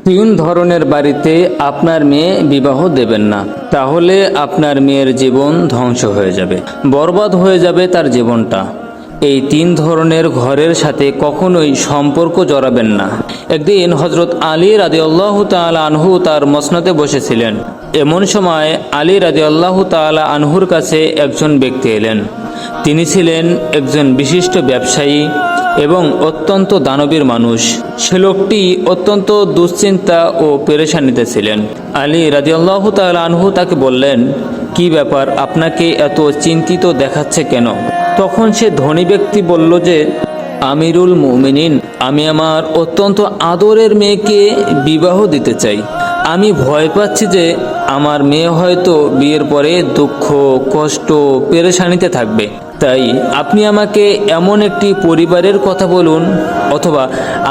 তিন ধরনের বাড়িতে আপনার মেয়ে বিবাহ দেবেন না, তাহলে আপনার মেয়ের জীবন ধ্বংস হয়ে যাবে, বরবাদ হয়ে যাবে তার জীবনটা। এই তিন ধরনের ঘরের সাথে কখনোই সম্পর্ক জড়াবেন না। একদিন হজরত আলী রাদিয়াল্লাহু তাআলা আনহু তার মসনদে বসেছিলেন। এমন সময় আলী রাদিয়াল্লাহু তাআলা আনহুর কাছে একজন ব্যক্তি এলেন। তিনি ছিলেন একজন বিশিষ্ট ব্যবসায়ী এবং অত্যন্ত দানবীর মানুষ। সে লোকটি অত্যন্ত দুশ্চিন্তা ও পেরেশানিতে ছিলেন। আলী রাদিয়াল্লাহু তাআলা আনহু তাকে বললেন, কি ব্যাপার, আপনাকে এত চিন্তিত দেখাচ্ছে কেন? তখন সে ধনী ব্যক্তি বলল যে, আমিরুল মুমিনিন, আমি আমার অত্যন্ত আদরের মেয়েকে বিবাহ দিতে চাই। আমি ভয় পাচ্ছি যে আমার মেয়ে হয়তো বিয়ের পরে দুঃখ, কষ্ট, পেরেশানিতে থাকবে। তাই আপনি আমাকে এমন একটি পরিবারের কথা বলুন, অথবা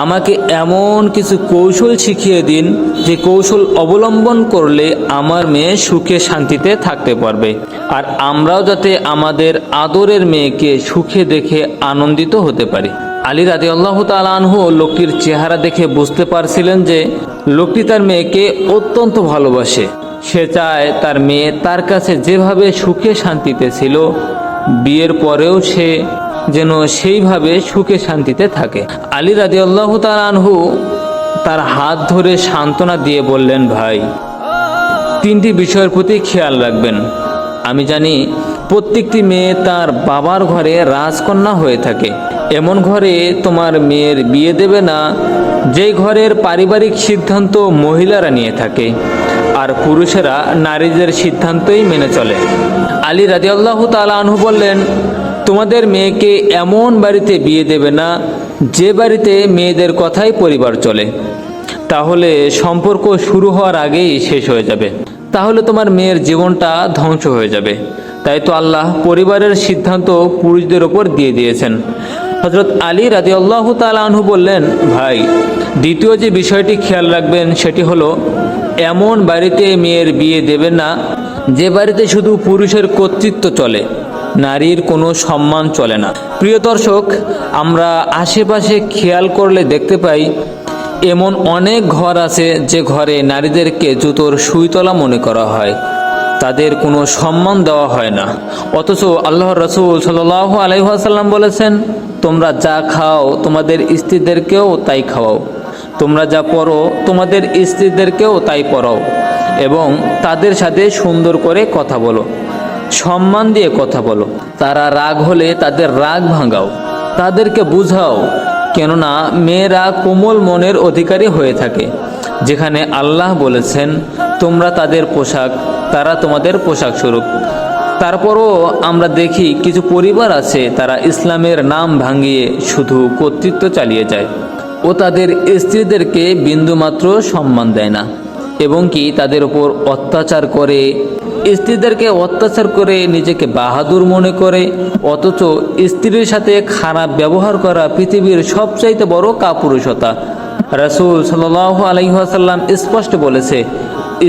আমাকে এমন কিছু কৌশল শিখিয়ে দিন যে কৌশল অবলম্বন করলে আমার মেয়ে সুখে শান্তিতে থাকতে পারবে, আর আমরাও যাতে আমাদের আদরের মেয়েকে সুখে দেখে আনন্দিত হতে পারি। আলী রাদিয়াল্লাহু তাআলা আনহু লোকটির চেহারা দেখে বুঝতে পারছিলেন যে লোকটি তার মেয়েকে অত্যন্ত ভালোবাসে। সে চায় তার মেয়ে তার কাছে যেভাবে সুখে শান্তিতে ছিল, বিয়ের পরেও সে যেন সেইভাবে সুখে শান্তিতে থাকে। আলী রাদিয়াল্লাহু তাআলা আনহু তার হাত ধরে সান্ত্বনা দিয়ে বললেন, ভাই, তিনটি বিষয়ের প্রতি খেয়াল রাখবেন। আমি জানি প্রত্যেকটি মেয়ে তার বাবার ঘরে রাজকন্যা হয়ে থাকে। এমন ঘরে তোমার মেয়ের বিয়ে দেবে না যেই ঘরের পারিবারিক সিদ্ধান্ত মহিলারা নিয়ে থাকে, আর পুরুষেরা নারীদের সিদ্ধান্তই মেনে চলে। আলী রাদিয়াল্লাহু তাআলা আনহু বললেন, তোমাদের মেয়েকে এমন বাড়িতে বিয়ে দেবে না যে বাড়িতে মেয়েদের কথাই পরিবার চলে, তাহলে সম্পর্ক শুরু হওয়ার আগেই শেষ হয়ে যাবে, তাহলে তোমার মেয়ের জীবনটা ধ্বংস হয়ে যাবে। তাই তো আল্লাহ পরিবারের সিদ্ধান্ত পুরুষদের ওপর দিয়ে দিয়েছেন। হযরত আলী রাদিয়াল্লাহু তাআলা আনহু বললেন, ভাই, দ্বিতীয় যে বিষয়টি খেয়াল রাখবেন সেটি হলো, এমন বাড়িতে মেয়ের বিয়ে দেবেন না যে বাড়িতে শুধু পুরুষের কর্তৃত্ব চলে, নারীর কোনো সম্মান চলে না। প্রিয় দর্শক, আমরা আশেপাশে খেয়াল করলে দেখতে পাই এমন অনেক ঘর আছে যে ঘরে নারীদেরকে জুতোর সুইতলা মনে করা হয়, তাদের কোনো সম্মান দেওয়া হয় না। অথচ আল্লাহর রাসূল সাল্লাল্লাহু আলাইহি ওয়াসাল্লাম বলেছেন, তোমরা যা খাও তোমাদের স্ত্রীদেরকেও তাই খাওয়াও, তোমরা যা পরো তোমাদের স্ত্রীদেরকেও তাই পরাও, এবং তাদের সাথে সুন্দর করে কথা বলো, সম্মান দিয়ে কথা বলো। তারা রাগ হলে তাদের রাগ ভাঙাও, তাদেরকে বুঝাও, কেননা মেয়েরা কোমল মনের অধিকারী হয়ে থাকে। যেখানে আল্লাহ বলেছেন তোমরা তাদের পোশাক, তারা তোমাদের পোশাক স্বরূপ। তারপরও আমরা দেখি কিছু পরিবার আছে তারা ইসলামের নাম ভাঙিয়ে শুধু কর্তৃত্ব চালিয়ে যায় ও তাদের স্ত্রীদেরকে বিন্দুমাত্র সম্মান দেয় না, এবং কি তাদের উপর অত্যাচার করে, স্ত্রীদেরকে অত্যাচার করে নিজেকে বাহাদুর মনে করে। অথচ স্ত্রীর সাথে খারাপ ব্যবহার করা পৃথিবীর সবচাইতে বড় কাপুরুষতা। রাসূল সাল্লাল্লাহু আলাইহি ওয়াসাল্লাম স্পষ্ট বলেছে,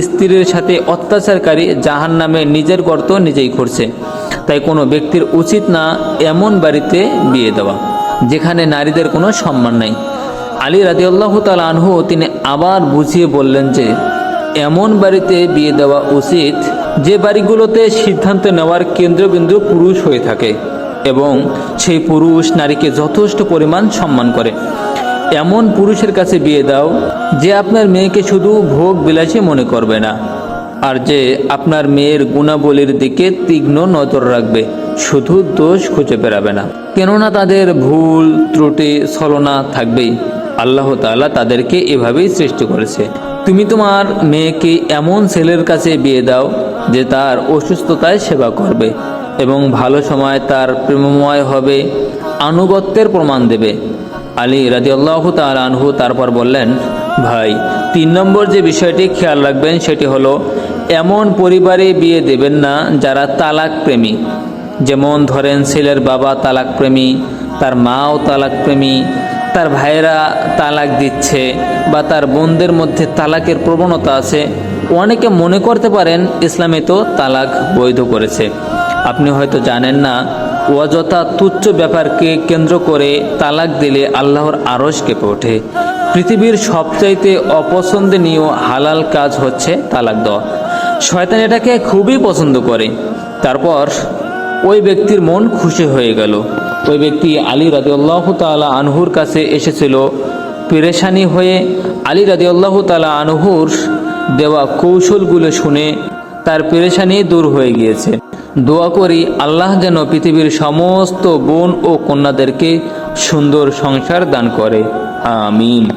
স্ত্রীর সাথে অত্যাচারকারী জাহান্নামে নিজের গর্ত নিজেই করছে। তাই কোনো ব্যক্তির উচিত না এমন বাড়িতে বিয়ে দেওয়া যেখানে নারীদের কোনো সম্মান নাই। আলী রাদিয়াল্লাহু তাআলা আনহু তিনি আবার বুঝিয়ে বললেন যে এমন বাড়িতে বিয়ে দেওয়া উচিত যে বাড়িগুলোতে সিদ্ধান্ত নেওয়ার কেন্দ্রবিন্দু পুরুষ হয়ে থাকে এবং সেই পুরুষ নারীকে যথেষ্ট পরিমাণ সম্মান করে। এমন পুরুষের কাছে বিয়ে দাও যে আপনার মেয়েকে শুধু ভোগ বিলাসী মনে করবে না, আর যে আপনার মেয়ের গুণাবলীর দিকে তীক্ষ্ণ নজর রাখবে, শুধু দোষ খুঁজে বেড়াবে না। কেননা তাদের ভুল ত্রুটি ছলনা থাকবেই। আল্লাহ তাআলা তাদেরকে এভাবেই সৃষ্টি করেছে। তুমি তোমার মেয়েকে এমন ছেলের কাছে বিয়ে দাও যে তার অসুস্থতায় সেবা করবে এবং ভালো সময় তার প্রেমময় হবে, আনুগত্যের প্রমাণ দেবে। আলী রাদিয়াল্লাহু তাআলা আনহু তারপর বললেন, ভাই, 3 নম্বর যে বিষয়টি খেয়াল রাখবেন সেটি হলো, এমন পরিবারে বিয়ে দেবেন না যারা তালাক প্রেমী। যেমন ধরেন ছেলের বাবা তালাক প্রেমী, তার মাও তালাক প্রেমী, তার ভাইয়েরা তালাক দিচ্ছে, বা তার বোনদের মধ্যে তালাকের প্রবণতা আছে। অনেকে মনে করতে পারেন ইসলামে তো তালাক বৈধ করেছে। আপনি হয়তো জানেন না, অযথা তুচ্ছ ব্যাপারকে কেন্দ্র করে তালাক দিলে আল্লাহর আরশ কেঁপে ওঠে। পৃথিবীর সবচাইতে অপছন্দনীয় হালাল কাজ হচ্ছে তালাক দেওয়া। শয়তান এটাকে খুবই পছন্দ করে। তারপর ওই ব্যক্তির মন খুশি হয়ে গেল। ওই ব্যক্তি আলী রাদিয়াল্লাহু তাআলা আনহুর কাছে এসেছিল পেরেশানি হয়ে। আলী রাদিয়াল্লাহু তাআলা আনহুর দেওয়া কৌশলগুলো শুনে তার পেরেশানি দূর হয়ে গিয়েছে। দোয়া করি আল্লাহ যেন পৃথিবীর সমস্ত বোন ও কন্যাদেরকে সুন্দর সংসার দান করে। আমিন।